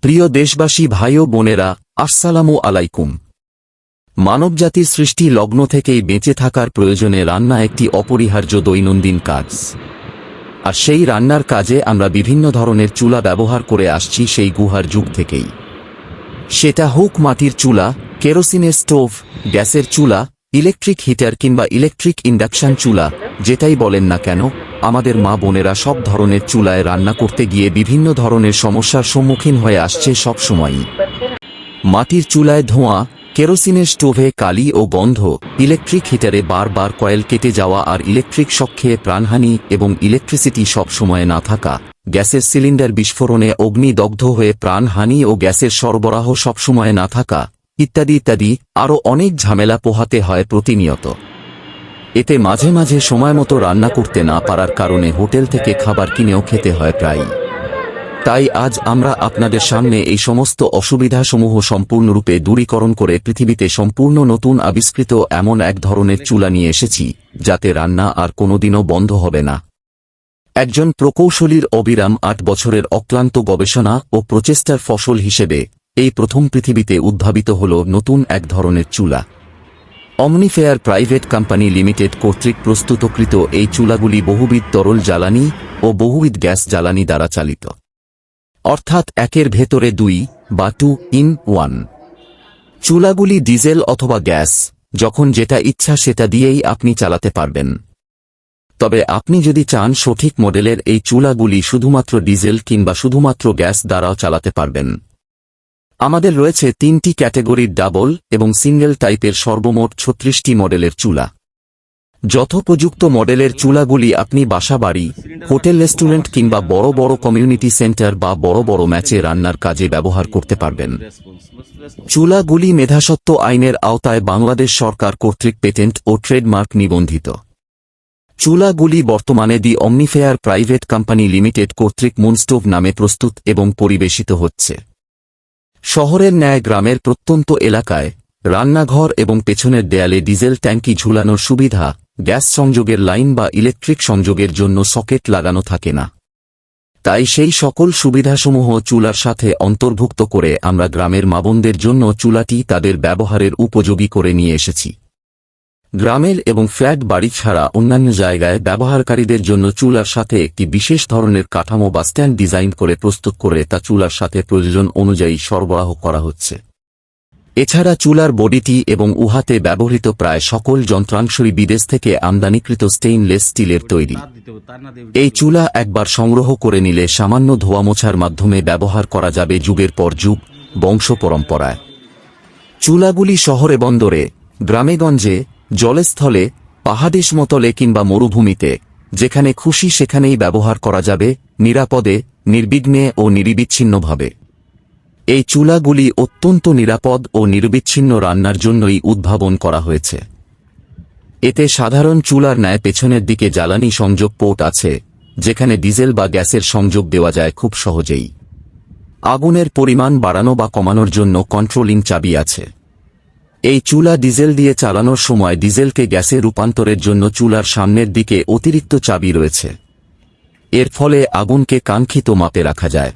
প্রিয় দেশবাসী ভাই ও বোনেরা, আসসালামু আলাইকুম। মানবজাতির সৃষ্টি লগ্ন থেকেই বেঁচে থাকার প্রয়োজনে রান্না একটি অপরিহার্য দৈনন্দিন কাজ। আর সেই রান্নার কাজে আমরা বিভিন্ন ধরনের চুলা ব্যবহার করে আসছি সেই গুহার যুগ থেকেই। সেটা হোক মাটির চুলা, কেরোসিনের স্টোভ, গ্যাসের চুলা, ইলেকট্রিক হিটার কিংবা ইলেকট্রিক ইন্ডাকশন চুলা, যেটাই বলেন না কেন, আমাদের মা বোনেরা সব ধরনের চুলায় রান্না করতে গিয়ে বিভিন্ন ধরনের সমস্যার সম্মুখীন হয়ে আসছে সব সময়ই। মাটির চুলায় ধোঁয়া, কেরোসিনের স্টোভে কালি ও গন্ধ, ইলেকট্রিক হিটারে বারবার কয়েল কেটে যাওয়া আর ইলেকট্রিক শক খেয়ে প্রাণহানি এবং ইলেকট্রিসিটি সব সময় না থাকা, গ্যাসের সিলিন্ডার বিস্ফোরণে অগ্নিদগ্ধ হয়ে প্রাণহানি ও গ্যাসের সরবরাহ সবসময় না থাকা, ইত্যাদি ইত্যাদি আরও অনেক ঝামেলা পোহাতে হয় প্রতিনিয়ত। এতে মাঝে মাঝে সময়মতো রান্না করতে না পারার কারণে হোটেল থেকে খাবার কিনেও খেতে হয় প্রায়ই। তাই আজ আমরা আপনাদের সামনে এই সমস্ত অসুবিধাসমূহ সম্পূর্ণরূপে দূরীকরণ করে পৃথিবীতে সম্পূর্ণ নতুন আবিষ্কৃত এমন এক ধরনের চুলা নিয়ে এসেছি, যাতে রান্না আর কোনোদিনও বন্ধ হবে না। একজন প্রকৌশলীর অবিরাম 8 বছরের অক্লান্ত গবেষণা ও প্রচেষ্টার ফসল হিসেবে এই প্রথম পৃথিবীতে উদ্ভাবিত হল নতুন এক ধরনের চুলা। অমনিফেয়ার প্রাইভেট কোম্পানি লিমিটেড কর্তৃক প্রস্তুতকৃত এই চুলাগুলি বহুবিধ তরল জ্বালানি ও বহুবিধ গ্যাস জ্বালানি দ্বারা চালিত, অর্থাৎ একের ভেতরে 2 বা 2 in 1। চুলাগুলি ডিজেল অথবা গ্যাস, যখন যেটা ইচ্ছা সেটা দিয়েই আপনি চালাতে পারবেন। তবে আপনি যদি চান সঠিক মডেলের এই চুলাগুলি শুধুমাত্র ডিজেল কিংবা শুধুমাত্র গ্যাস দ্বারাও চালাতে পারবেন। আমাদের রয়েছে 3টি ক্যাটেগরির ডাবল এবং সিঙ্গেল টাইপের সর্বমোট 36টি মডেলের চুলা। যথোপযুক্ত মডেলের চুলাগুলি আপনি বাসাবাড়ি, হোটেল, রেস্টুরেন্ট কিংবা বড় বড় কমিউনিটি সেন্টার বা বড় বড় ম্যাচে রান্নার কাজে ব্যবহার করতে পারবেন। চুলাগুলি মেধাস্বত্ব আইনের আওতায় বাংলাদেশ সরকার কর্তৃক পেটেন্ট ও ট্রেডমার্ক নিবন্ধিত। চুলাগুলি বর্তমানে দি অমনিফেয়ার প্রাইভেট কোম্পানি লিমিটেড কর্তৃক মুনস্টোভ নামে প্রস্তুত এবং পরিবেশিত হচ্ছে। শহরের ন্যায় গ্রামের প্রত্যন্ত এলাকায় রান্নাঘর এবং পেছনের দেয়ালে ডিজেল ট্যাঙ্কি ঝুলানোর সুবিধা, গ্যাস সংযোগের লাইন বা ইলেকট্রিক সংযোগের জন্য সকেট লাগানো থাকে না। তাই সেই সকল সুবিধাসমূহ চুলার সাথে অন্তর্ভুক্ত করে আমরা গ্রামের মাবোনদের জন্য চুলাটি তাদের ব্যবহারের উপযোগী করে নিয়ে এসেছি। গ্রামের এবং ফ্ল্যাট বাড়ি ছাড়া অন্যান্য জায়গায় ব্যবহারকারীদের জন্য চুলার সাথে একটি বিশেষ ধরনের কাঠামো বা স্ট্যান্ড ডিজাইন করে প্রস্তুত করে তা চুলার সাথে প্রয়োজন অনুযায়ী সরবরাহ করা হচ্ছে। এছাড়া চুলার বডিটি এবং উহাতে ব্যবহৃত প্রায় সকল যন্ত্রাংশই বিদেশ থেকে আমদানিকৃত স্টেইনলেস স্টিলের তৈরি। এই চুলা একবার সংগ্রহ করে নিলে সামান্য ধোয়া মোছার মাধ্যমে ব্যবহার করা যাবে যুগের পর যুগ, বংশ পরম্পরায়। চুলাগুলি শহরে বন্দরে, গ্রামেগঞ্জে, জলস্থলে, পাহাড়ি সমতলে কিংবা মরুভূমিতে, যেখানে খুশি সেখানেই ব্যবহার করা যাবে নিরাপদে, নির্বিঘ্নে ও নিরবিচ্ছিন্নভাবে। এই চুলাগুলি অত্যন্ত নিরাপদ ও নিরবিচ্ছিন্ন রান্নার জন্যই উদ্ভাবন করা হয়েছে। এতে সাধারণ চুলার ন্যায় পেছনের দিকে জ্বালানি সংযোগ পোর্ট আছে, যেখানে ডিজেল বা গ্যাসের সংযোগ দেওয়া যায় খুব সহজেই। আগুনের পরিমাণ বাড়ানো বা কমানোর জন্য কন্ট্রোলিং চাবি আছে। এই চুলা ডিজেল দিয়ে চালানোর সময় ডিজেলকে গ্যাসে রূপান্তরের জন্য চুলার সামনের দিকে অতিরিক্ত চাবি রয়েছে। এর ফলে আগুনকে কাঙ্ক্ষিত মাপে রাখা যায়।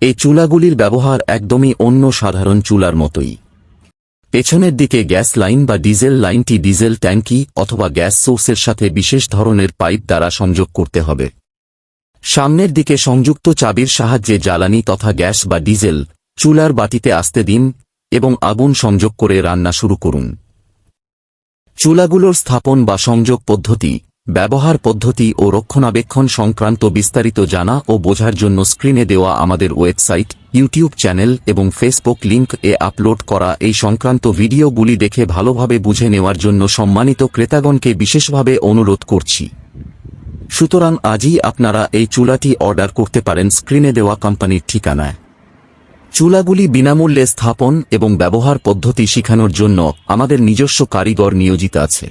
এই চুলাগুলির ব্যবহার একদমই অন্য সাধারণ চুলার মতোই। পেছনের দিকে গ্যাস লাইন বা ডিজেল লাইনটি ডিজেল ট্যাঙ্কি অথবা গ্যাস সোর্সের সাথে বিশেষ ধরনের পাইপ দ্বারা সংযোগ করতে হবে। সামনের দিকে সংযুক্ত চাবির সাহায্যে জ্বালানি তথা গ্যাস বা ডিজেল চুলার বাটিতে আসতে দিন এবং আগুন সংযোগ করে রান্না শুরু করুন। চুলাগুলোর স্থাপন বা সংযোগ পদ্ধতি, ব্যবহার পদ্ধতি ও রক্ষণাবেক্ষণ সংক্রান্ত বিস্তারিত জানা ও বোঝার জন্য স্ক্রিনে দেওয়া আমাদের ওয়েবসাইট, ইউটিউব চ্যানেল এবং ফেসবুক লিংক এ আপলোড করা এই সংক্রান্ত ভিডিওগুলি দেখে ভালোভাবে বুঝে নেওয়ার জন্য সম্মানিত ক্রেতাগণকে বিশেষভাবে অনুরোধ করছি। সুতরাং আজই আপনারা এই চুলাটি অর্ডার করতে পারেন স্ক্রিনে দেওয়া কোম্পানির ঠিকানায়। চুলাগুলি বিনামূল্যে স্থাপন এবং ব্যবহার পদ্ধতি শেখানোর জন্য আমাদের নিজস্ব কারিগর নিয়োজিত আছে।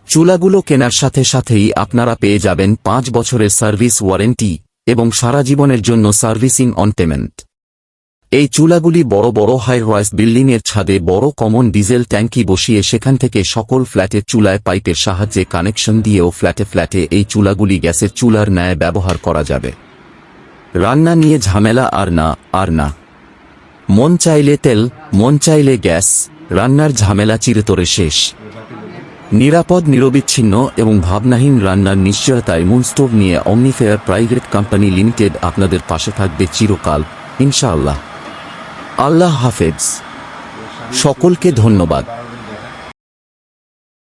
চুলাগুলো কেনার সাথে সাথেই আপনারা পেয়ে যাবেন 5 বছরের সার্ভিস ওয়ারেন্টি এবং সারা জীবনের জন্য সার্ভিসিং অন পেমেন্ট। এই চুলাগুলি বড় বড় হাই রাইজ বিল্ডিংয়ের ছাদে বড় কমন ডিজেল ট্যাঙ্কি বসিয়ে সেখান থেকে সকল ফ্ল্যাটের চুলায় পাইপের সাহায্যে কানেকশন দিয়েও ফ্ল্যাটে ফ্ল্যাটে এই চুলাগুলি গ্যাসের চুলার ন্যায় ব্যবহার করা যাবে। রান্না নিয়ে ঝামেলা আর না। মন চাইলে তেল, মন চাইলে গ্যাস, রান্নার ঝামেলা চিরতরে শেষ। নিরাপদ, নিরবিচ্ছিন্ন এবং ভাবনাহীন রান্নার নিশ্চয়তায় মুনস্টোভ নিয়ে অমনিফেয়ার প্রাইভেট কোম্পানি লিমিটেড আপনাদের পাশে থাকবে চিরকাল, ইনশাআল্লাহ। আল্লাহ হাফেজ। সকলকে ধন্যবাদ।